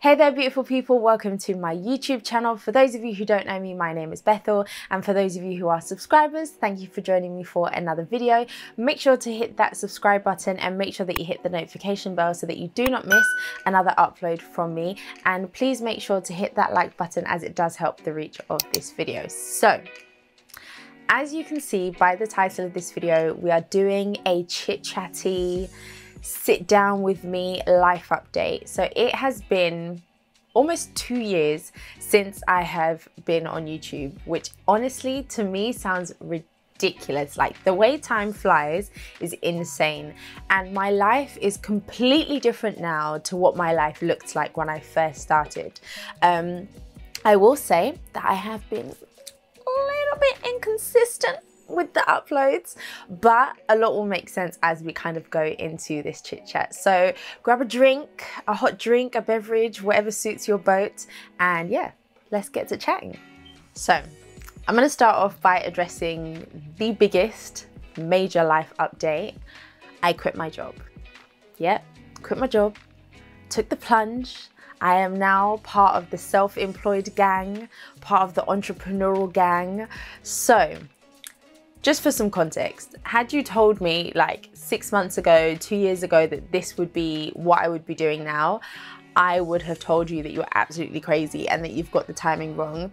Hey there beautiful people, welcome to my YouTube channel. For those of you who don't know me, my name is Bethel, and for those of you who are subscribers, thank you for joining me for another video. Make sure to hit that subscribe button and make sure that you hit the notification bell so that you do not miss another upload from me, and please make sure to hit that like button as it does help the reach of this video. So as you can see by the title of this video, we are doing a chit-chatty sit down with me life update. So it has been almost 2 years since I have been on YouTube, which honestly to me sounds ridiculous. Like, the way time flies is insane, and my life is completely different now to what my life looked like when I first started. I will say that I have been a little bit inconsistent with the uploads, but a lot will make sense as we kind of go into this chit chat. So grab a drink, a hot drink, a beverage, whatever suits your boat, and yeah, let's get to chatting. So I'm going to start off by addressing the biggest major life update. I quit my job. Yep, quit my job, took the plunge. I am now part of the self-employed gang, part of the entrepreneurial gang. So just for some context, had you told me like 6 months ago, 2 years ago that this would be what I would be doing now, I would have told you that you're absolutely crazy and that you've got the timing wrong.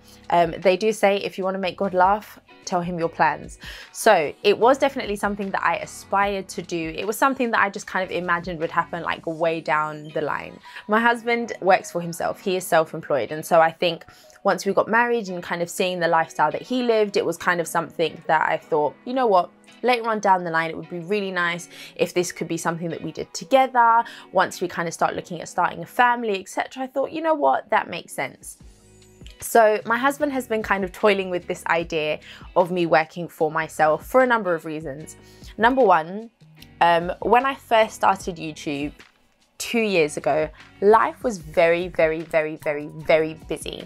They do say if you want to make God laugh, tell him your plans. So it was definitely something that I aspired to do. It was something that I just kind of imagined would happen like way down the line. My husband works for himself. He is self-employed. And so I think once we got married and kind of seeing the lifestyle that he lived, it was kind of something that I thought, you know what, later on down the line, it would be really nice if this could be something that we did together. Once we kind of start looking at starting a family, etc., I thought, you know what, that makes sense. So my husband has been kind of toiling with this idea of me working for myself for a number of reasons. Number one, when I first started YouTube 2 years ago, life was very, very, very, very, very busy.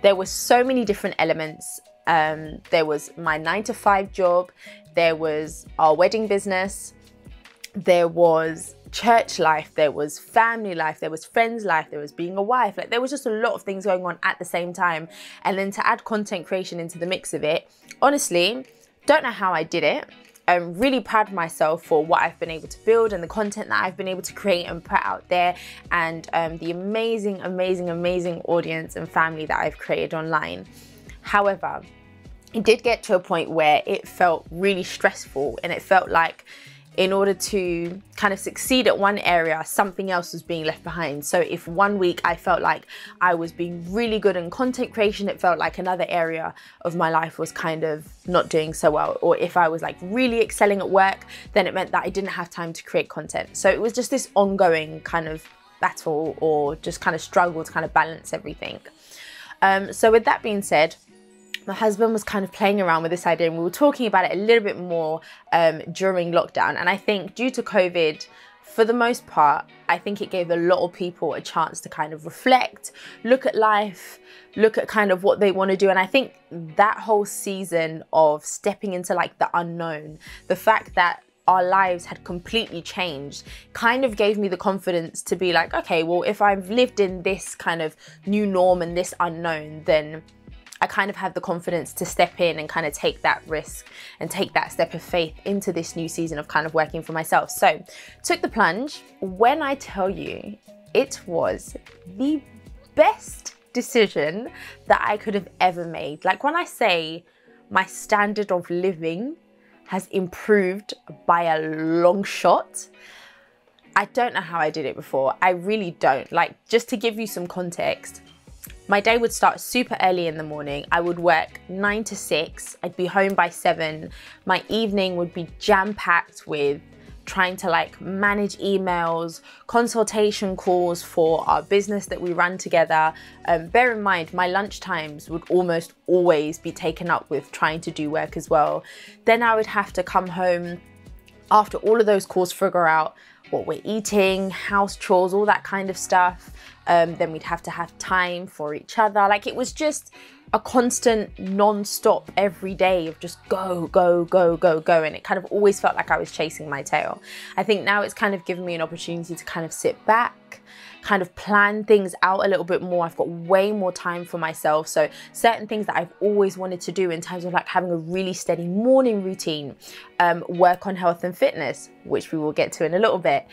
There were so many different elements. There was my 9-to-5 job, there was our wedding business, there was church life, there was family life, there was friends life, there was being a wife. Like, there was just a lot of things going on at the same time. And then to add content creation into the mix of it, honestly, don't know how I did it. I'm really proud of myself for what I've been able to build and the content that I've been able to create and put out there, and the amazing, amazing, amazing audience and family that I've created online. However, it did get to a point where it felt really stressful, and it felt like in order to kind of succeed at one area, something else was being left behind. So if one week I felt like I was being really good in content creation, it felt like another area of my life was kind of not doing so well. Or if I was like really excelling at work, then it meant that I didn't have time to create content. So it was just this ongoing kind of battle, or just kind of struggle to kind of balance everything. So with that being said, my husband was kind of playing around with this idea, and we were talking about it a little bit more during lockdown. And I think due to COVID, for the most part, I think it gave a lot of people a chance to kind of reflect, look at life, look at kind of what they want to do. And I think that whole season of stepping into like the unknown, the fact that our lives had completely changed, kind of gave me the confidence to be like, okay, well, if I've lived in this kind of new norm and this unknown, then I kind of have the confidence to step in and kind of take that risk and take that step of faith into this new season of kind of working for myself. So took the plunge. When I tell you, it was the best decision that I could have ever made. Like, when I say my standard of living has improved by a long shot, I don't know how I did it before. I really don't. Like, just to give you some context, my day would start super early in the morning. I would work 9 to 6. I'd be home by 7. My evening would be jam-packed with trying to like manage emails, consultation calls for our business that we run together. Bear in mind, my lunch times would almost always be taken up with trying to do work as well. Then I would have to come home after all of those calls, figure out what we're eating, house chores, all that kind of stuff. then we'd have to have time for each other. Like, it was just a constant non-stop every day of just go, go, go, go, go. And it kind of always felt like I was chasing my tail. I think now it's kind of given me an opportunity to kind of sit back, kind of plan things out a little bit more. I've got way more time for myself. So certain things that I've always wanted to do in terms of like having a really steady morning routine, work on health and fitness, which we will get to in a little bit.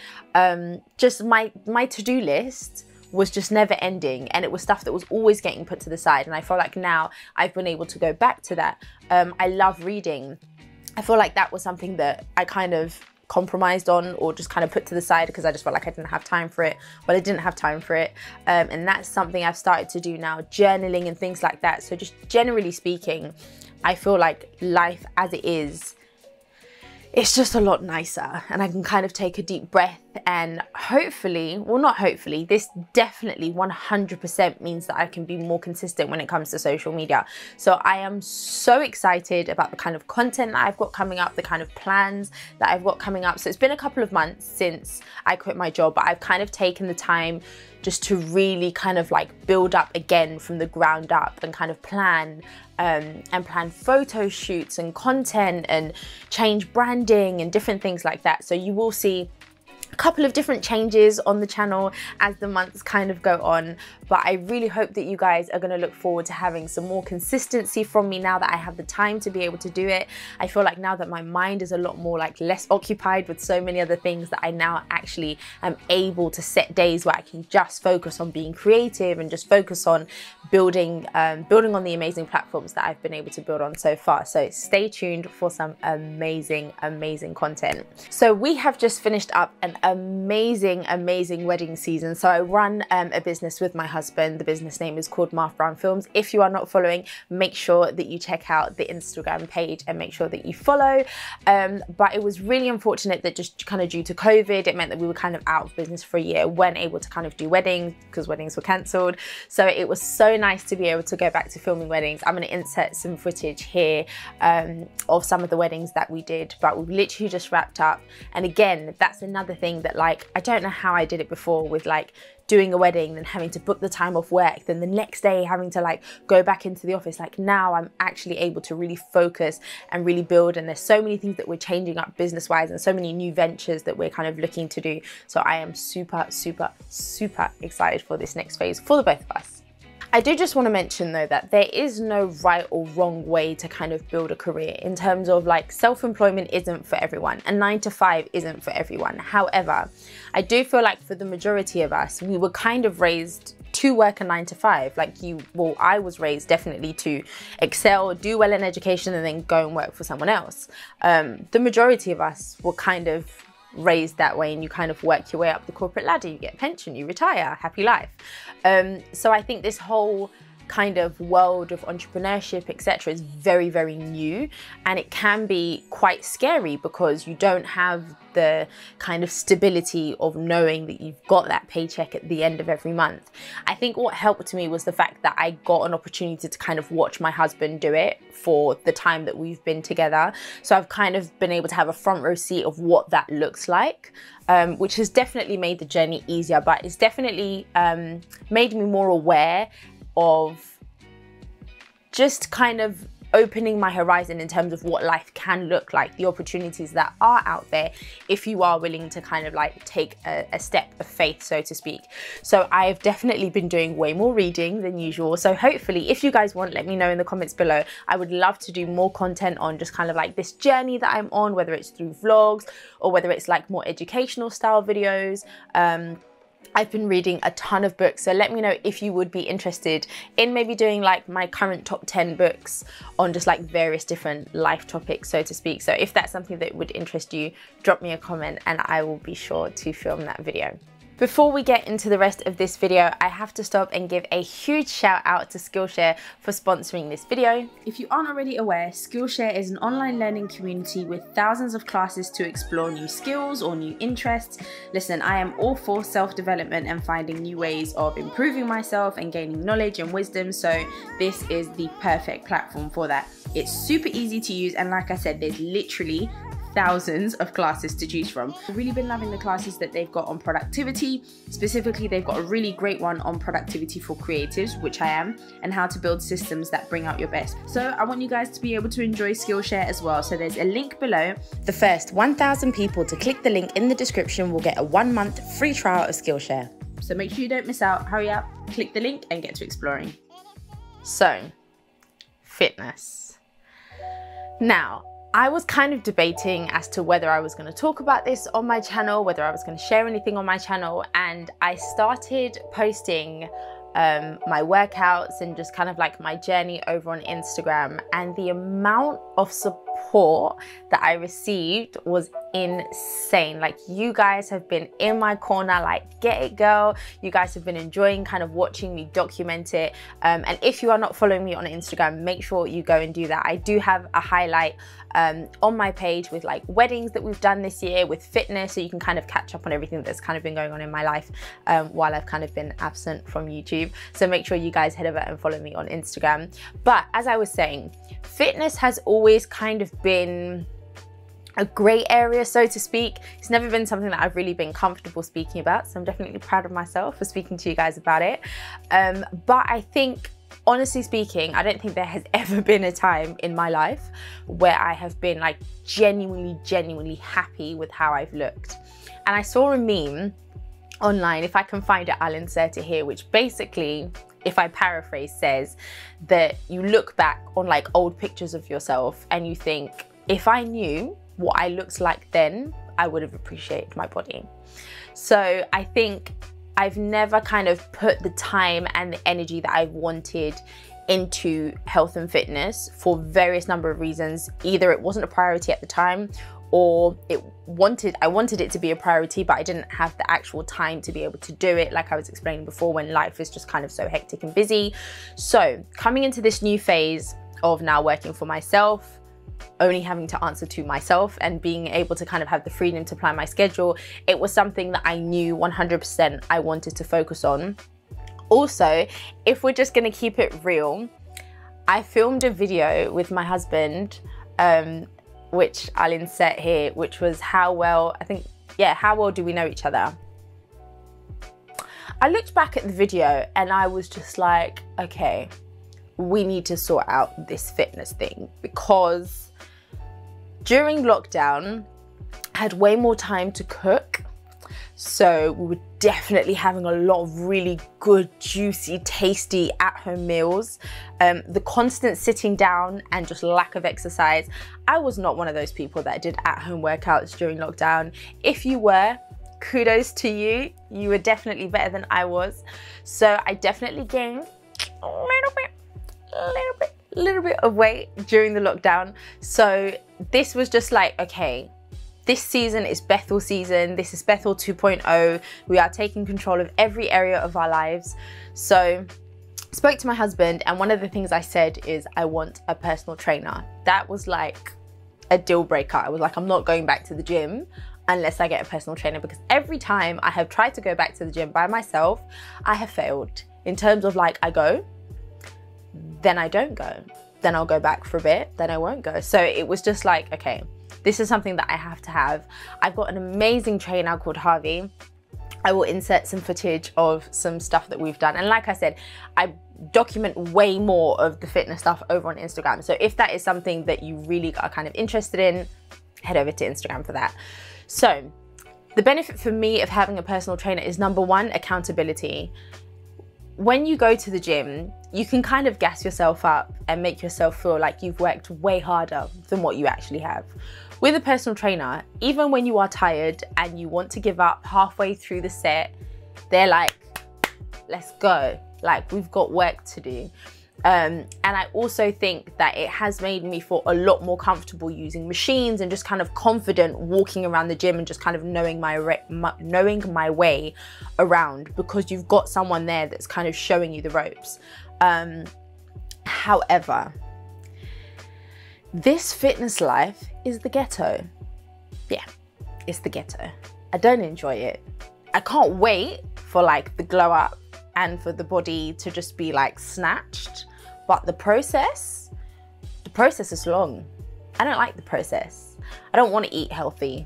Just my to-do list was just never ending, and it was stuff that was always getting put to the side. And I feel like now I've been able to go back to that. I love reading. I feel like that was something that I kind of compromised on, or just kind of put to the side because I just felt like I didn't have time for it. Well, I didn't have time for it. And that's something I've started to do now, journaling and things like that. So just generally speaking, I feel like life as it is, it's just a lot nicer, and I can kind of take a deep breath, and hopefully, well, not hopefully, this definitely 100% means that I can be more consistent when it comes to social media. So I am so excited about the kind of content that I've got coming up, the kind of plans that I've got coming up. So it's been a couple of months since I quit my job, but I've kind of taken the time just to really kind of like build up again from the ground up and kind of plan photo shoots and content and change branding and different things like that. So you will see a couple of different changes on the channel as the months kind of go on, but I really hope that you guys are going to look forward to having some more consistency from me now that I have the time to be able to do it. I feel like now that my mind is a lot more like less occupied with so many other things, that I now actually am able to set days where I can just focus on being creative and just focus on building on the amazing platforms that I've been able to build on so far. So stay tuned for some amazing content. So we have just finished up an amazing wedding season. So I run a business with my husband. The business name is called Marth Brown Films. If you are not following, make sure that you check out the Instagram page and make sure that you follow. But it was really unfortunate that just kind of due to COVID, it meant that we were kind of out of business for a year, weren't able to kind of do weddings because weddings were cancelled. So it was so nice to be able to go back to filming weddings. I'm going to insert some footage here of some of the weddings that we did, but we've literally just wrapped up. And again, that's another thing that, like, I don't know how I did it before with like doing a wedding, then having to book the time off work, then the next day having to like go back into the office. Like, now I'm actually able to really focus and really build, and there's so many things that we're changing up business wise and so many new ventures that we're kind of looking to do. So I am super excited for this next phase for the both of us. I do just want to mention though that there is no right or wrong way to kind of build a career, in terms of like self-employment isn't for everyone and 9 to 5 isn't for everyone. However, I do feel like for the majority of us, we were kind of raised to work a 9 to 5. Like I was raised definitely to excel, do well in education, and then go and work for someone else. The majority of us were kind of raised that way, and you kind of work your way up the corporate ladder, you get a pension, you retire, happy life. So I think this whole kind of world of entrepreneurship, etc., is very new, and it can be quite scary because you don't have the kind of stability of knowing that you've got that paycheck at the end of every month. I think what helped me was the fact that I got an opportunity to kind of watch my husband do it for the time that we've been together. So I've kind of been able to have a front row seat of what that looks like, which has definitely made the journey easier, but it's definitely made me more aware of just kind of opening my horizon in terms of what life can look like, the opportunities that are out there if you are willing to kind of like take a step of faith, so to speak. So I've definitely been doing way more reading than usual. So hopefully, if you guys want, let me know in the comments below. I would love to do more content on just kind of like this journey that I'm on, whether it's through vlogs or whether it's like more educational style videos. I've been reading a ton of books, so let me know if you would be interested in maybe doing like my current top 10 books on just like various different life topics, so to speak. So if that's something that would interest you, drop me a comment and I will be sure to film that video. Before we get into the rest of this video, I have to stop and give a huge shout out to Skillshare for sponsoring this video. If you aren't already aware, Skillshare is an online learning community with thousands of classes to explore new skills or new interests. Listen, I am all for self-development and finding new ways of improving myself and gaining knowledge and wisdom, so this is the perfect platform for that. It's super easy to use, and like I said, there's literally thousands of classes to choose from. I've really been loving the classes that they've got on productivity. Specifically, they've got a really great one on productivity for creatives, which I am, and how to build systems that bring out your best. So I want you guys to be able to enjoy Skillshare as well. So there's a link below. The first 1,000 people to click the link in the description will get a 1-month free trial of Skillshare. So make sure you don't miss out. Hurry up, click the link and get to exploring. So, fitness. Now, I was kind of debating as to whether I was going to talk about this on my channel, whether I was going to share anything on my channel, and I started posting my workouts and just kind of like my journey over on Instagram, and the amount of support that I received was insane. Like, you guys have been in my corner, like, get it girl. You guys have been enjoying kind of watching me document it, and if you are not following me on Instagram, make sure you go and do that. I do have a highlight on my page with like weddings that we've done this year, with fitness, so you can kind of catch up on everything that's kind of been going on in my life while I've kind of been absent from YouTube. So make sure you guys head over and follow me on Instagram. But as I was saying, fitness has always kind of been a grey area, so to speak. It's never been something that I've really been comfortable speaking about, so I'm definitely proud of myself for speaking to you guys about it. But I think, honestly speaking, I don't think there has ever been a time in my life where I have been like genuinely happy with how I've looked. And I saw a meme online, if I can find it, I'll insert it here, which basically, if I paraphrase, says that you look back on like old pictures of yourself and you think, if I knew what I looked like then, I would have appreciated my body. So I think I've never kind of put the time and the energy that I've wanted into health and fitness for various number of reasons. Either it wasn't a priority at the time, or I wanted it to be a priority, but I didn't have the actual time to be able to do it, like I was explaining before, when life is just kind of so hectic and busy. So coming into this new phase of now working for myself, only having to answer to myself and being able to kind of have the freedom to plan my schedule, it was something that I knew 100% I wanted to focus on. Also, if we're just going to keep it real, I filmed a video with my husband, which I'll insert here, which was how well do we know each other? I looked back at the video and I was just like, okay, we need to sort out this fitness thing, because during lockdown, I had way more time to cook. So we were definitely having a lot of really good, juicy, tasty at-home meals. The constant sitting down and just lack of exercise. I was not one of those people that did at-home workouts during lockdown. If you were, kudos to you. You were definitely better than I was. So I definitely gained a little bit of weight during the lockdown. So this was just like, okay, this season is Bethel season. This is Bethel 2.0. We are taking control of every area of our lives. So I spoke to my husband, and one of the things I said is, I want a personal trainer. That was like a deal breaker. I was like, I'm not going back to the gym unless I get a personal trainer, because every time I have tried to go back to the gym by myself, I have failed. In terms of like, I go, then I don't go, then I'll go back for a bit, then I won't go. So it was just like, okay, this is something that I have to have. I've got an amazing trainer called Harvey. I will insert some footage of some stuff that we've done. And like I said, I document way more of the fitness stuff over on Instagram. So if that is something that you really are kind of interested in, head over to Instagram for that. So the benefit for me of having a personal trainer is, number one, accountability. When you go to the gym, you can kind of gas yourself up and make yourself feel like you've worked way harder than what you actually have. With a personal trainer, even when you are tired and you want to give up halfway through the set, they're like, let's go. Like, we've got work to do. And I also think that it has made me feel a lot more comfortable using machines and just kind of confident walking around the gym and just kind of knowing my way around, because you've got someone there that's kind of showing you the ropes. However, this fitness life is the ghetto. Yeah, it's the ghetto. I don't enjoy it. I can't wait for like the glow up and for the body to just be like snatched. But the process is long. I don't like the process. I don't want to eat healthy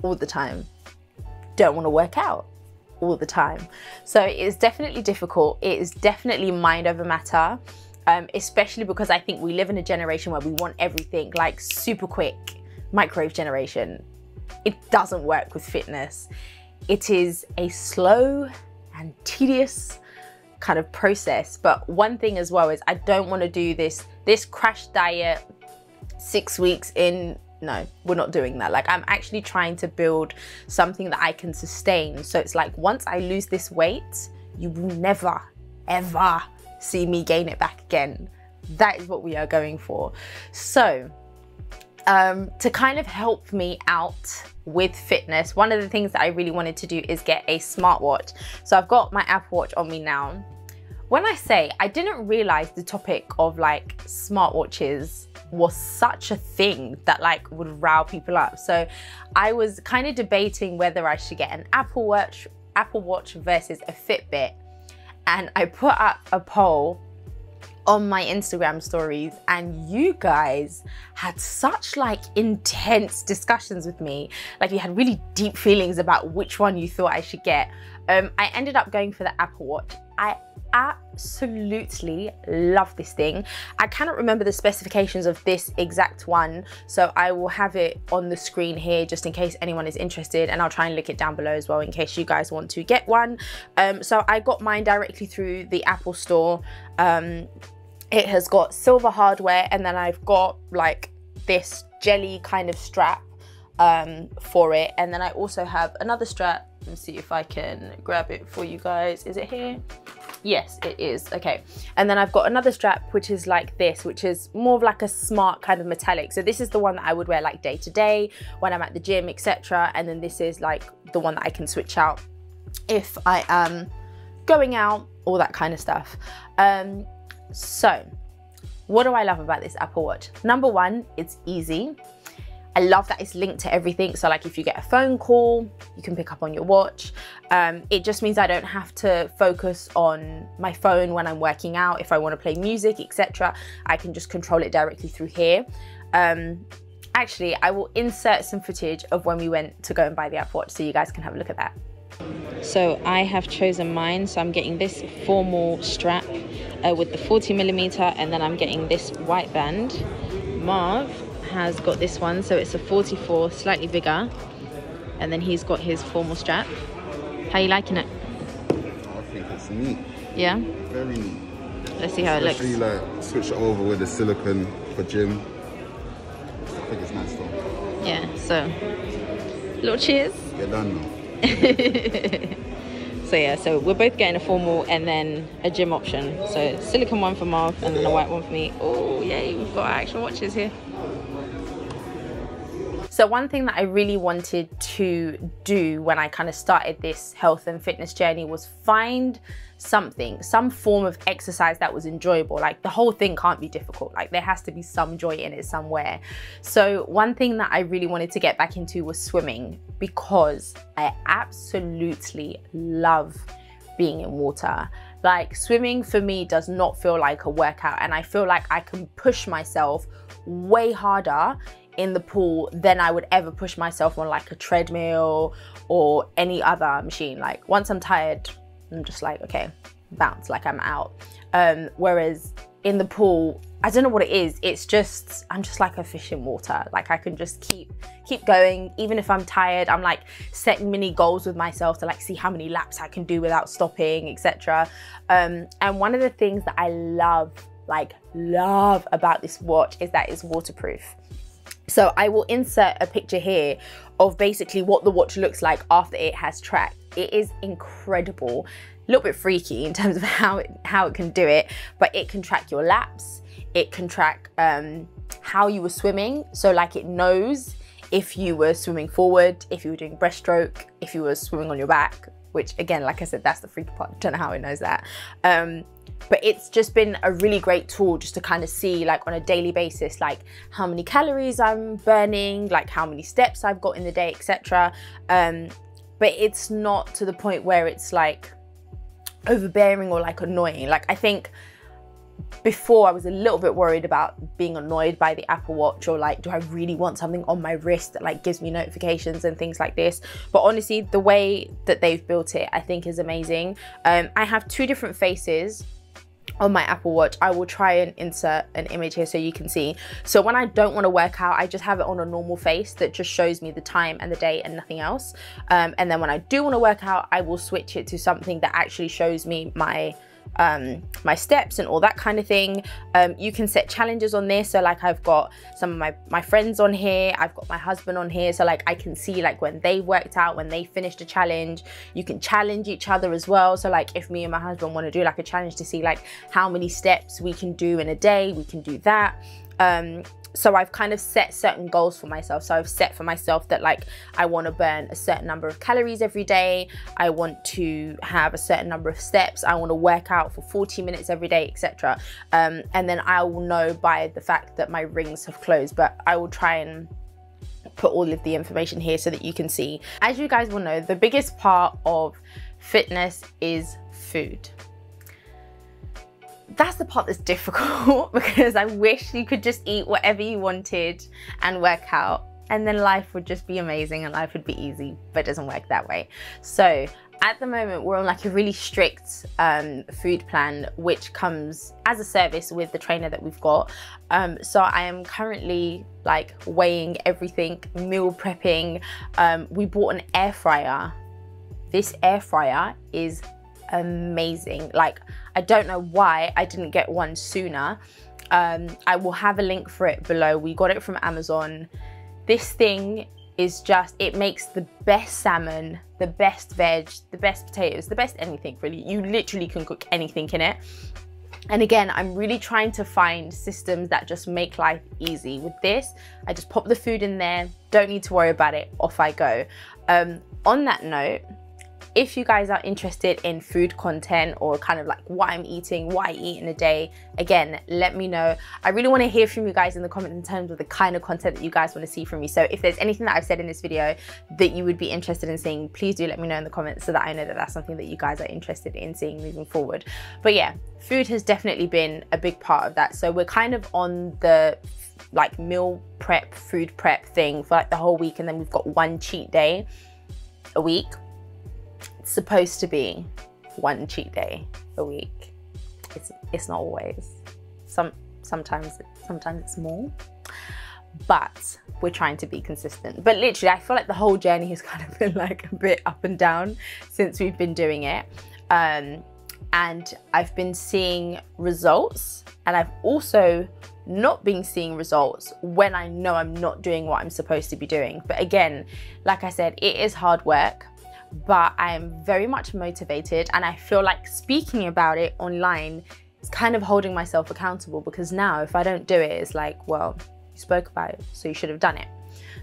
all the time. Don't want to work out all the time. So it's definitely difficult. It is definitely mind over matter, especially because I think we live in a generation where we want everything like super quick, microwave generation. It doesn't work with fitness. It is a slow and tedious kind of process. But one thing as well is I don't want to do this crash diet 6 weeks in. No, we're not doing that. Like, I'm actually trying to build something that I can sustain. So it's like, once I lose this weight, you will never, ever see me gain it back again. That is what we are going for. So to kind of help me out with fitness, one of the things that I really wanted to do is get a smartwatch. So I've got my Apple Watch on me now. When I say, I didn't realize the topic of like smartwatches was such a thing that like would rile people up. So I was kind of debating whether I should get an Apple Watch versus a Fitbit. And I put up a poll on my Instagram stories, and you guys had such like intense discussions with me. Like, you had really deep feelings about which one you thought I should get. I ended up going for the Apple Watch. I absolutely love this thing. I cannot remember the specifications of this exact one, so I will have it on the screen here just in case anyone is interested, and I'll try and link it down below as well in case you guys want to get one. So I got mine directly through the Apple store. It has got silver hardware, and then I've got like this jelly kind of strap for it, and then I also have another strap. Let's see if I can grab it for you guys. Is it here? Yes, it is. Okay. And then I've got another strap which is like this, which is more of like a smart kind of metallic. So this is the one that I would wear like day to day when I'm at the gym, etc. And then this is like the one that I can switch out if I am going out, all that kind of stuff. So what do I love about this Apple Watch? Number one, it's easy. I love that it's linked to everything. So like if you get a phone call, you can pick up on your watch. It just means I don't have to focus on my phone when I'm working out. If I want to play music, etc., I can just control it directly through here. Actually, I will insert some footage of when we went to go and buy the Apple Watch so you guys can have a look at that. So I have chosen mine. So I'm getting this formal strap with the 40mm, and then I'm getting this white band. Marv has got this one, so it's a 44, slightly bigger, and then he's got his formal strap. How are you liking it? I think it's neat. Yeah? Very neat. Let's see how it looks. Especially like switch it over with the silicone for gym. I think it's nice though. Yeah, so little cheers. Get done now. So yeah, so we're both getting a formal and then a gym option. So silicone one for Marv and then a white one for me. Oh yay, we've got our actual watches here. So one thing that I really wanted to do when I kind of started this health and fitness journey was find something, some form of exercise that was enjoyable. Like, the whole thing can't be difficult. Like, there has to be some joy in it somewhere. So one thing that I really wanted to get back into was swimming, because I absolutely love being in water. Like, swimming for me does not feel like a workout, and I feel like I can push myself way harder in the pool than I would ever push myself on like a treadmill or any other machine. Like, once I'm tired, I'm just like, okay, bounce, like I'm out. Whereas in the pool, I don't know what it is. It's just, I'm just like a fish in water. Like, I can just keep going. Even if I'm tired, I'm like setting mini goals with myself to like see how many laps I can do without stopping, etc. And one of the things that I love about this watch is that it's waterproof. So I will insert a picture here of basically what the watch looks like after it has tracked. It is incredible, a little bit freaky in terms of how it can do it, but it can track your laps. It can track how you were swimming. So like, it knows if you were swimming forward, if you were doing breaststroke, if you were swimming on your back, which again, like I said, that's the freaky part. I don't know how it knows that. But it's just been a really great tool just to kind of see, like, on a daily basis, like how many calories I'm burning, like how many steps I've got in the day, etc. But it's not to the point where it's like overbearing or like annoying. Like, I think before I was a little bit worried about being annoyed by the Apple Watch, or like, do I really want something on my wrist that like gives me notifications and things like this? But honestly, the way that they've built it, I think is amazing. I have 2 different faces on my Apple Watch. I will try and insert an image here so you can see. So when I don't want to work out, I just have it on a normal face that just shows me the time and the date and nothing else. And then when I do want to work out, I will switch it to something that actually shows me my steps and all that kind of thing. You can set challenges on this, so like I've got some of my friends on here, I've got my husband on here, so like I can see like when they worked out, when they finished a challenge. You can challenge each other as well, so like if me and my husband want to do like a challenge to see like how many steps we can do in a day, we can do that. So I've kind of set certain goals for myself. So I've set for myself that like I want to burn a certain number of calories every day. I want to have a certain number of steps. I want to work out for 40 minutes every day, etc. And then I will know by the fact that my rings have closed, but I will try and put all of the information here so that you can see. As you guys will know, the biggest part of fitness is food. That's the part that's difficult because I wish you could just eat whatever you wanted and work out, and then life would just be amazing and life would be easy, but it doesn't work that way. So at the moment we're on like a really strict food plan, which comes as a service with the trainer that we've got. So I am currently like weighing everything, meal prepping. We bought an air fryer. This air fryer is amazing. Like, I don't know why I didn't get one sooner. I will have a link for it below. We got it from Amazon. This thing is just, it makes the best salmon, the best veg, the best potatoes, the best anything really. You literally can cook anything in it. And again, I'm really trying to find systems that just make life easy. With this, I just pop the food in there, don't need to worry about it, off I go. On that note, if you guys are interested in food content or kind of like what I'm eating, what I eat in a day, again, let me know. I really want to hear from you guys in the comments in terms of the kind of content that you guys want to see from me. So if there's anything that I've said in this video that you would be interested in seeing, please do let me know in the comments so that I know that that's something that you guys are interested in seeing moving forward. But yeah, food has definitely been a big part of that. So we're kind of on the like meal prep, food prep thing for like the whole week, and then we've got one cheat day a week. It's supposed to be one cheat day a week. It's not always. Sometimes it's more, but we're trying to be consistent. But literally, I feel like the whole journey has kind of been like a bit up and down since we've been doing it. And I've been seeing results, and I've also not been seeing results when I know I'm not doing what I'm supposed to be doing. But again, like I said, it is hard work, but I am very much motivated, and I feel like speaking about it online is kind of holding myself accountable, because now if I don't do it, it's like, well, you spoke about it, so you should have done it.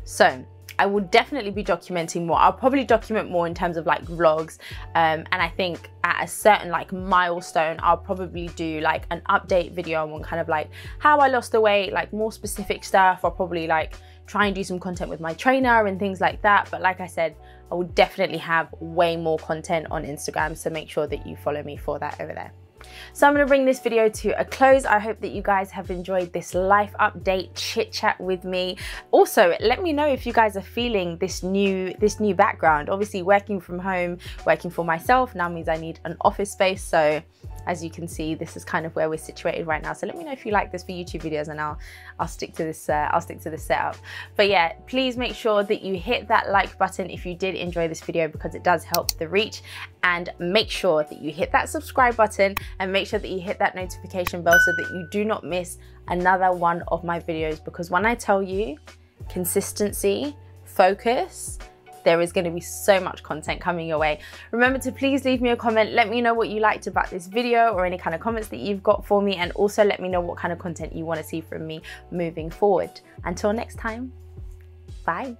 So I will definitely be documenting more. I'll probably document more in terms of like vlogs, and I think at a certain like milestone, I'll probably do like an update video on kind of like how I lost the weight, like more specific stuff. I'll probably like try and do some content with my trainer and things like that. But like I said, I will definitely have way more content on Instagram, so make sure that you follow me for that over there. So I'm going to bring this video to a close. I hope that you guys have enjoyed this life update chit chat with me. Also, let me know if you guys are feeling this new background. Obviously, working from home, working for myself now means I need an office space. So as you can see, this is kind of where we're situated right now. So let me know if you like this for YouTube videos, and I'll stick to this. I'll stick to this setup. But yeah, please make sure that you hit that like button if you did enjoy this video, because it does help the reach. And make sure that you hit that subscribe button, and make sure that you hit that notification bell so that you do not miss another one of my videos. Because when I tell you consistency, focus, there is going to be so much content coming your way. Remember to please leave me a comment. Let me know what you liked about this video, or any kind of comments that you've got for me, and also let me know what kind of content you want to see from me moving forward. Until next time, bye.